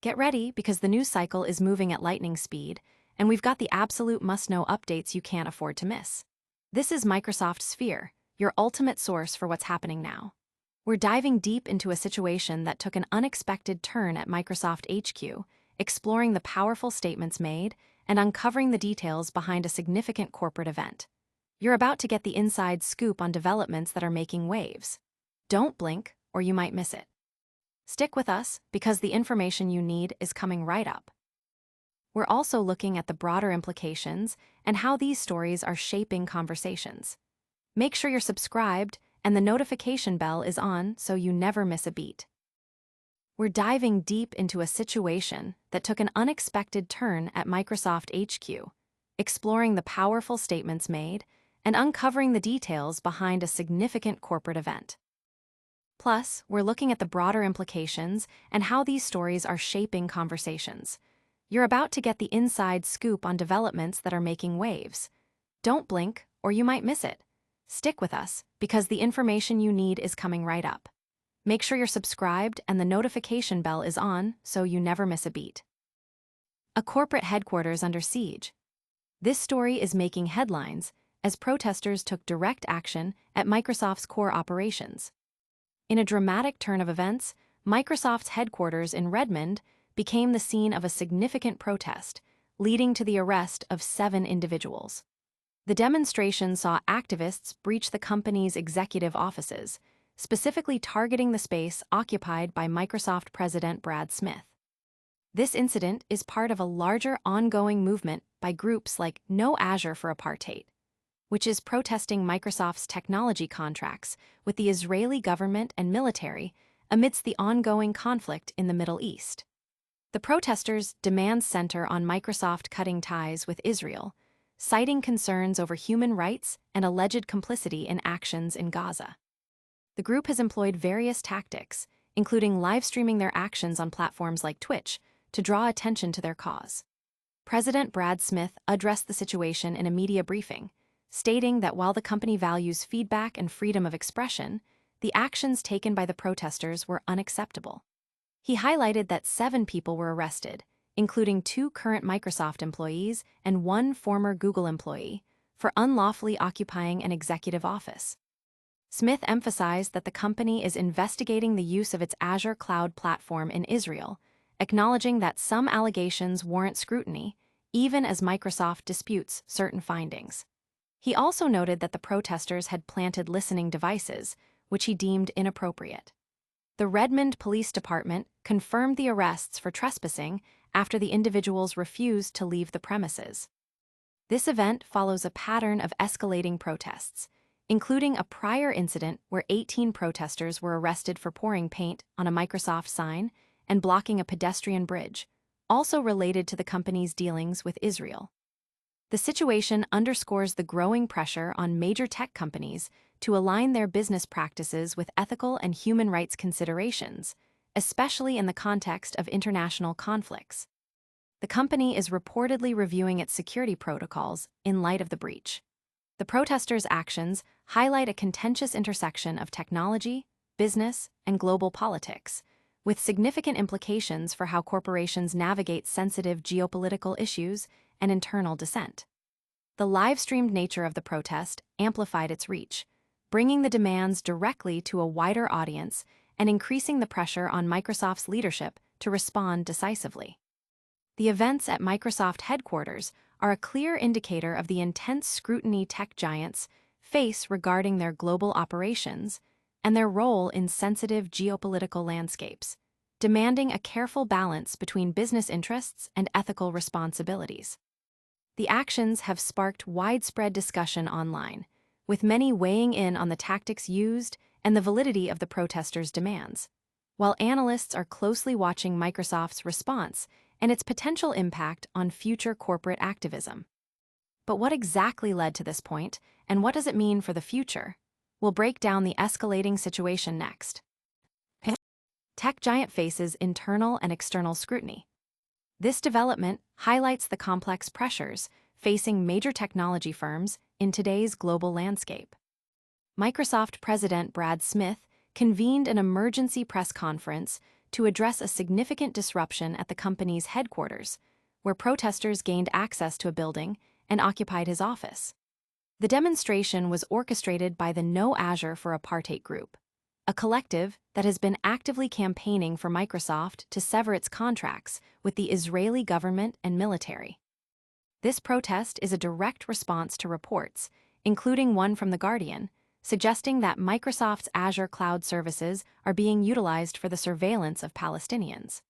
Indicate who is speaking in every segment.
Speaker 1: Get ready because the news cycle is moving at lightning speed, and we've got the absolute must-know updates you can't afford to miss. This is Microsoft Sphere, your ultimate source for what's happening now. We're diving deep into a situation that took an unexpected turn at Microsoft HQ, exploring the powerful statements made and uncovering the details behind a significant corporate event. You're about to get the inside scoop on developments that are making waves. Don't blink, or you might miss it. Stick with us because the information you need is coming right up. We're also looking at the broader implications and how these stories are shaping conversations. Make sure you're subscribed and the notification bell is on so you never miss a beat. We're diving deep into a situation that took an unexpected turn at Microsoft HQ, exploring the powerful statements made and uncovering the details behind a significant corporate event. Plus, we're looking at the broader implications and how these stories are shaping conversations. You're about to get the inside scoop on developments that are making waves. Don't blink, or you might miss it. Stick with us, because the information you need is coming right up. Make sure you're subscribed and the notification bell is on so you never miss a beat. A corporate headquarters under siege. This story is making headlines as protesters took direct action at Microsoft's core operations. In a dramatic turn of events, Microsoft's headquarters in Redmond became the scene of a significant protest, leading to the arrest of 7 individuals. The demonstration saw activists breach the company's executive offices, specifically targeting the space occupied by Microsoft President Brad Smith. This incident is part of a larger ongoing movement by groups like No Azure for Apartheid, which is protesting Microsoft's technology contracts with the Israeli government and military amidst the ongoing conflict in the Middle East. The protesters' demands center on Microsoft cutting ties with Israel, citing concerns over human rights and alleged complicity in actions in Gaza. The group has employed various tactics, including live-streaming their actions on platforms like Twitch, to draw attention to their cause. President Brad Smith addressed the situation in a media briefing, stating that while the company values feedback and freedom of expression, the actions taken by the protesters were unacceptable. He highlighted that 7 people were arrested, including 2 current Microsoft employees and 1 former Google employee, for unlawfully occupying an executive office. Smith emphasized that the company is investigating the use of its Azure cloud platform in Israel, acknowledging that some allegations warrant scrutiny, even as Microsoft disputes certain findings. He also noted that the protesters had planted listening devices, which he deemed inappropriate. The Redmond Police Department confirmed the arrests for trespassing after the individuals refused to leave the premises. This event follows a pattern of escalating protests, including a prior incident where 18 protesters were arrested for pouring paint on a Microsoft sign and blocking a pedestrian bridge, also related to the company's dealings with Israel. The situation underscores the growing pressure on major tech companies to align their business practices with ethical and human rights considerations, especially in the context of international conflicts. The company is reportedly reviewing its security protocols in light of the breach. The protesters' actions highlight a contentious intersection of technology, business, and global politics, with significant implications for how corporations navigate sensitive geopolitical issues and internal dissent. The live-streamed nature of the protest amplified its reach, bringing the demands directly to a wider audience and increasing the pressure on Microsoft's leadership to respond decisively. The events at Microsoft headquarters are a clear indicator of the intense scrutiny tech giants face regarding their global operations and their role in sensitive geopolitical landscapes, demanding a careful balance between business interests and ethical responsibilities. The actions have sparked widespread discussion online, with many weighing in on the tactics used and the validity of the protesters' demands, while analysts are closely watching Microsoft's response and its potential impact on future corporate activism. But what exactly led to this point, and what does it mean for the future? We'll break down the escalating situation next. Tech giant faces internal and external scrutiny. This development highlights the complex pressures facing major technology firms in today's global landscape. Microsoft President Brad Smith convened an emergency press conference to address a significant disruption at the company's headquarters, where protesters gained access to a building and occupied his office. The demonstration was orchestrated by the No Azure for Apartheid group, a collective that has been actively campaigning for Microsoft to sever its contracts with the Israeli government and military. This protest is a direct response to reports, including one from The Guardian, suggesting that Microsoft's Azure cloud services are being utilized for the surveillance of Palestinians.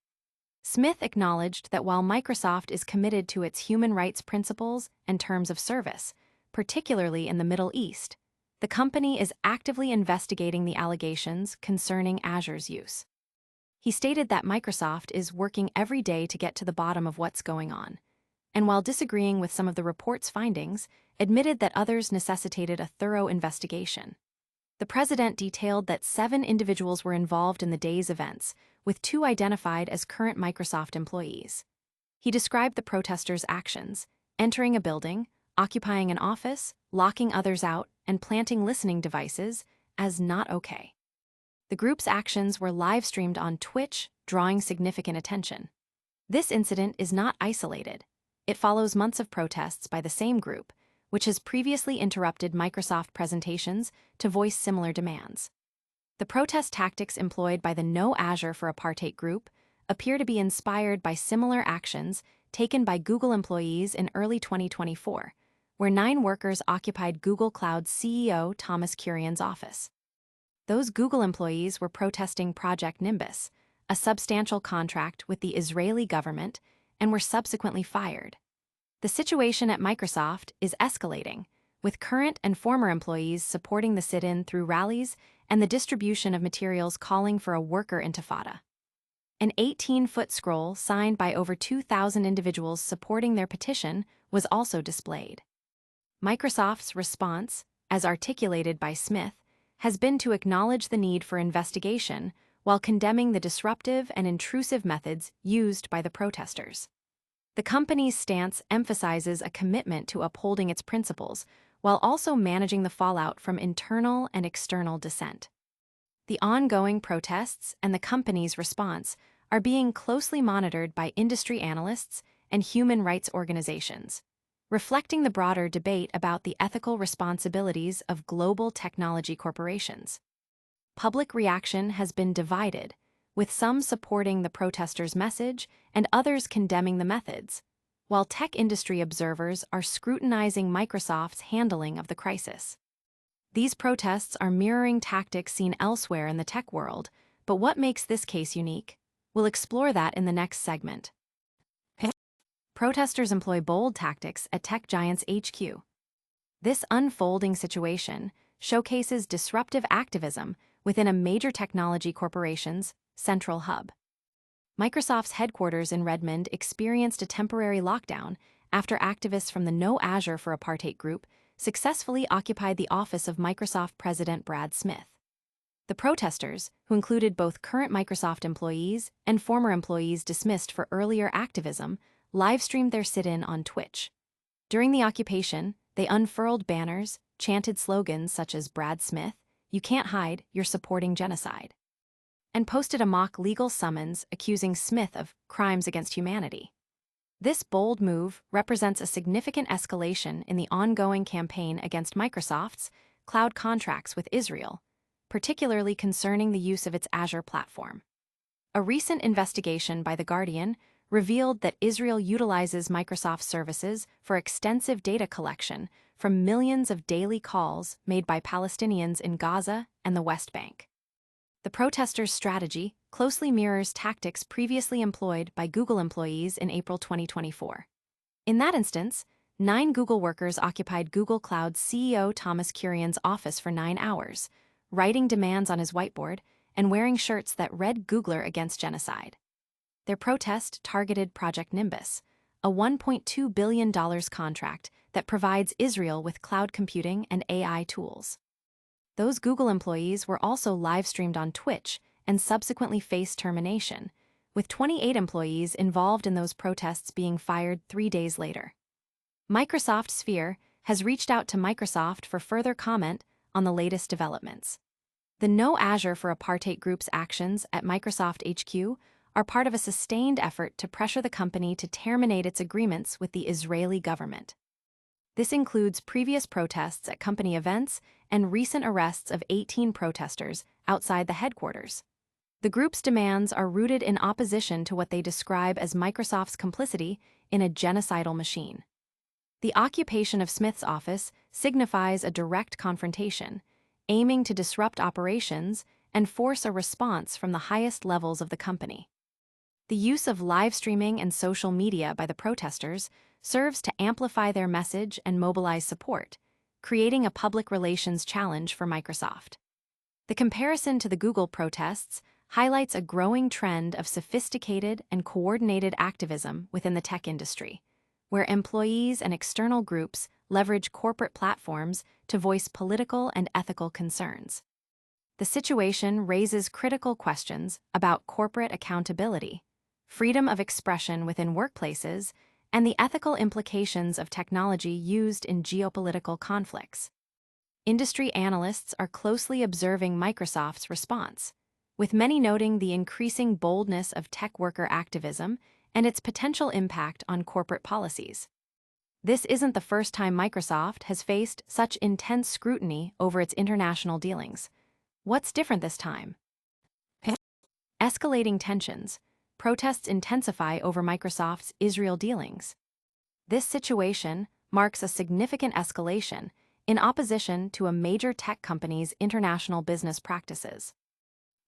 Speaker 1: Smith acknowledged that while Microsoft is committed to its human rights principles and terms of service, particularly in the Middle East, the company is actively investigating the allegations concerning Azure's use. He stated that Microsoft is working every day to get to the bottom of what's going on, and while disagreeing with some of the report's findings, admitted that others necessitated a thorough investigation. The president detailed that 7 individuals were involved in the day's events, with 2 identified as current Microsoft employees. He described the protesters' actions, entering a building, occupying an office, locking others out, and planting listening devices, as not okay. The group's actions were live-streamed on Twitch, drawing significant attention. This incident is not isolated. It follows months of protests by the same group, which has previously interrupted Microsoft presentations to voice similar demands. The protest tactics employed by the No Azure for Apartheid group appear to be inspired by similar actions taken by Google employees in early 2024, where 9 workers occupied Google Cloud's CEO Thomas Kurian's office. Those Google employees were protesting Project Nimbus, a substantial contract with the Israeli government, and were subsequently fired. The situation at Microsoft is escalating, with current and former employees supporting the sit-in through rallies and the distribution of materials calling for a worker intifada. An 18-foot scroll signed by over 2,000 individuals supporting their petition was also displayed. Microsoft's response, as articulated by Smith, has been to acknowledge the need for investigation while condemning the disruptive and intrusive methods used by the protesters. The company's stance emphasizes a commitment to upholding its principles while also managing the fallout from internal and external dissent. The ongoing protests and the company's response are being closely monitored by industry analysts and human rights organizations, reflecting the broader debate about the ethical responsibilities of global technology corporations. Public reaction has been divided, with some supporting the protesters' message and others condemning the methods, while tech industry observers are scrutinizing Microsoft's handling of the crisis. These protests are mirroring tactics seen elsewhere in the tech world, but what makes this case unique? We'll explore that in the next segment. Protesters employ bold tactics at tech giants HQ. This unfolding situation showcases disruptive activism within a major technology corporation's central hub. Microsoft's headquarters in Redmond experienced a temporary lockdown after activists from the No Azure for Apartheid group successfully occupied the office of Microsoft President Brad Smith. The protesters, who included both current Microsoft employees and former employees dismissed for earlier activism, live-streamed their sit-in on Twitch. During the occupation, they unfurled banners, chanted slogans such as "Brad Smith, you can't hide, you're supporting genocide," and posted a mock legal summons accusing Smith of crimes against humanity. This bold move represents a significant escalation in the ongoing campaign against Microsoft's cloud contracts with Israel, particularly concerning the use of its Azure platform. A recent investigation by The Guardian revealed that Israel utilizes Microsoft services for extensive data collection from millions of daily calls made by Palestinians in Gaza and the West Bank. The protesters' strategy closely mirrors tactics previously employed by Google employees in April 2024. In that instance, 9 Google workers occupied Google Cloud's CEO Thomas Kurian's office for 9 hours, writing demands on his whiteboard and wearing shirts that read "Googler against genocide." Their protest targeted Project Nimbus, a $1.2 billion contract that provides Israel with cloud computing and AI tools. Those Google employees were also live-streamed on Twitch and subsequently faced termination, with 28 employees involved in those protests being fired 3 days later. Microsoft Sphere has reached out to Microsoft for further comment on the latest developments. The No Azure for Apartheid group's actions at Microsoft HQ are part of a sustained effort to pressure the company to terminate its agreements with the Israeli government. This includes previous protests at company events and recent arrests of 18 protesters outside the headquarters. The group's demands are rooted in opposition to what they describe as Microsoft's complicity in a genocidal machine. The occupation of Smith's office signifies a direct confrontation, aiming to disrupt operations and force a response from the highest levels of the company. The use of live streaming and social media by the protesters serves to amplify their message and mobilize support, creating a public relations challenge for Microsoft. The comparison to the Google protests highlights a growing trend of sophisticated and coordinated activism within the tech industry, where employees and external groups leverage corporate platforms to voice political and ethical concerns. The situation raises critical questions about corporate accountability, freedom of expression within workplaces, and the ethical implications of technology used in geopolitical conflicts. Industry analysts are closely observing Microsoft's response, with many noting the increasing boldness of tech worker activism and its potential impact on corporate policies. This isn't the first time Microsoft has faced such intense scrutiny over its international dealings. What's different this time? Escalating tensions. Protests intensify over Microsoft's Israel dealings. This situation marks a significant escalation in opposition to a major tech company's international business practices.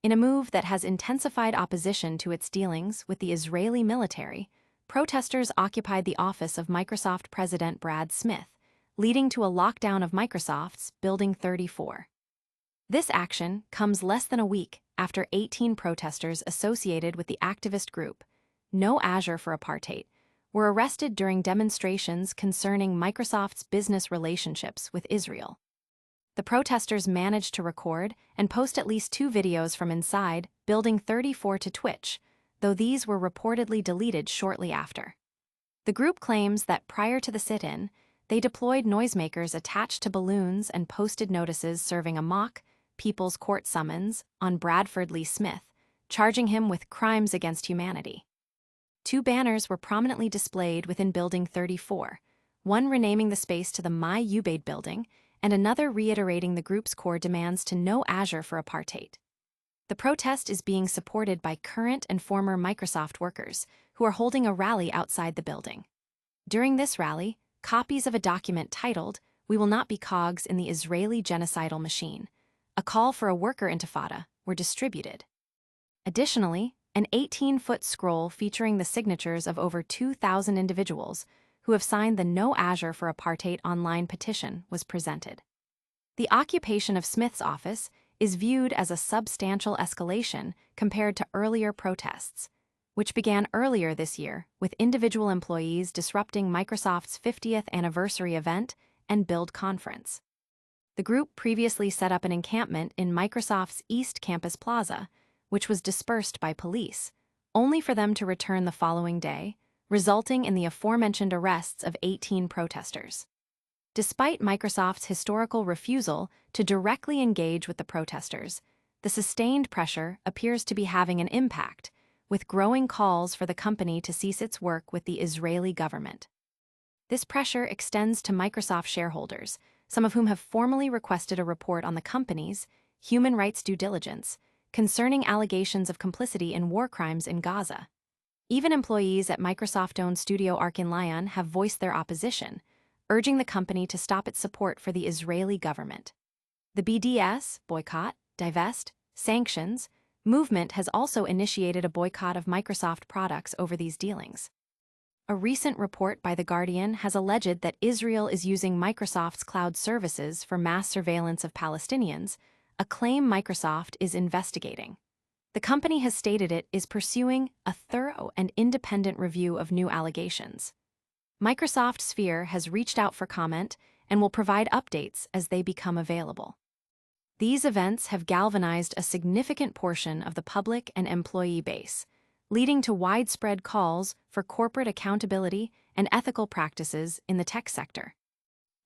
Speaker 1: In a move that has intensified opposition to its dealings with the Israeli military, protesters occupied the office of Microsoft President Brad Smith, leading to a lockdown of Microsoft's Building 34. This action comes less than a week after 18 protesters associated with the activist group No Azure for Apartheid were arrested during demonstrations concerning Microsoft's business relationships with Israel. The protesters managed to record and post at least 2 videos from inside Building 34 to Twitch, though these were reportedly deleted shortly after. The group claims that prior to the sit-in, they deployed noisemakers attached to balloons and posted notices serving a mock People's Court summons on Bradford Lee Smith, charging him with crimes against humanity. 2 banners were prominently displayed within Building 34, one renaming the space to the My Ubaid building, and another reiterating the group's core demands to No Azure for Apartheid. The protest is being supported by current and former Microsoft workers who are holding a rally outside the building. During this rally, copies of a document titled, "We Will Not Be Cogs in the Israeli Genocidal Machine," a call for a worker intifada, were distributed. Additionally, an 18-foot scroll featuring the signatures of over 2,000 individuals who have signed the No Azure for Apartheid online petition was presented. The occupation of Smith's office is viewed as a substantial escalation compared to earlier protests, which began earlier this year with individual employees disrupting Microsoft's 50th anniversary event and Build conference. The group previously set up an encampment in Microsoft's East Campus Plaza, which was dispersed by police, only for them to return the following day, resulting in the aforementioned arrests of 18 protesters. Despite Microsoft's historical refusal to directly engage with the protesters, the sustained pressure appears to be having an impact, with growing calls for the company to cease its work with the Israeli government. This pressure extends to Microsoft shareholders, some of whom have formally requested a report on the company's human rights due diligence concerning allegations of complicity in war crimes in Gaza. Even employees at Microsoft-owned studio Arkin Lion have voiced their opposition, urging the company to stop its support for the Israeli government. The BDS, boycott, divest, sanctions, movement has also initiated a boycott of Microsoft products over these dealings. A recent report by The Guardian has alleged that Israel is using Microsoft's cloud services for mass surveillance of Palestinians, a claim Microsoft is investigating. The company has stated it is pursuing a thorough and independent review of new allegations. Microsoft Sphere has reached out for comment and will provide updates as they become available. These events have galvanized a significant portion of the public and employee base, leading to widespread calls for corporate accountability and ethical practices in the tech sector.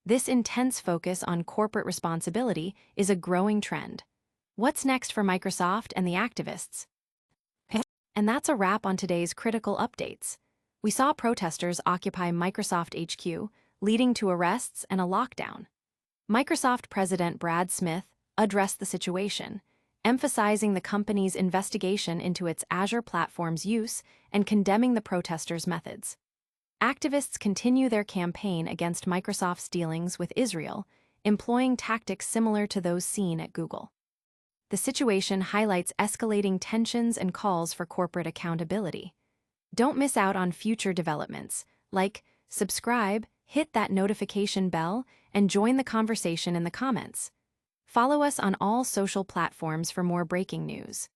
Speaker 1: This intense focus on corporate responsibility is a growing trend, What's next for Microsoft and the activists? And that's a wrap on today's critical updates. We saw protesters occupy Microsoft HQ, leading to arrests and a lockdown. Microsoft President Brad Smith addressed the situation, emphasizing the company's investigation into its Azure platform's use and condemning the protesters' methods. Activists continue their campaign against Microsoft's dealings with Israel, employing tactics similar to those seen at Google. The situation highlights escalating tensions and calls for corporate accountability. Don't miss out on future developments. Like, subscribe, hit that notification bell, and join the conversation in the comments. Follow us on all social platforms for more breaking news.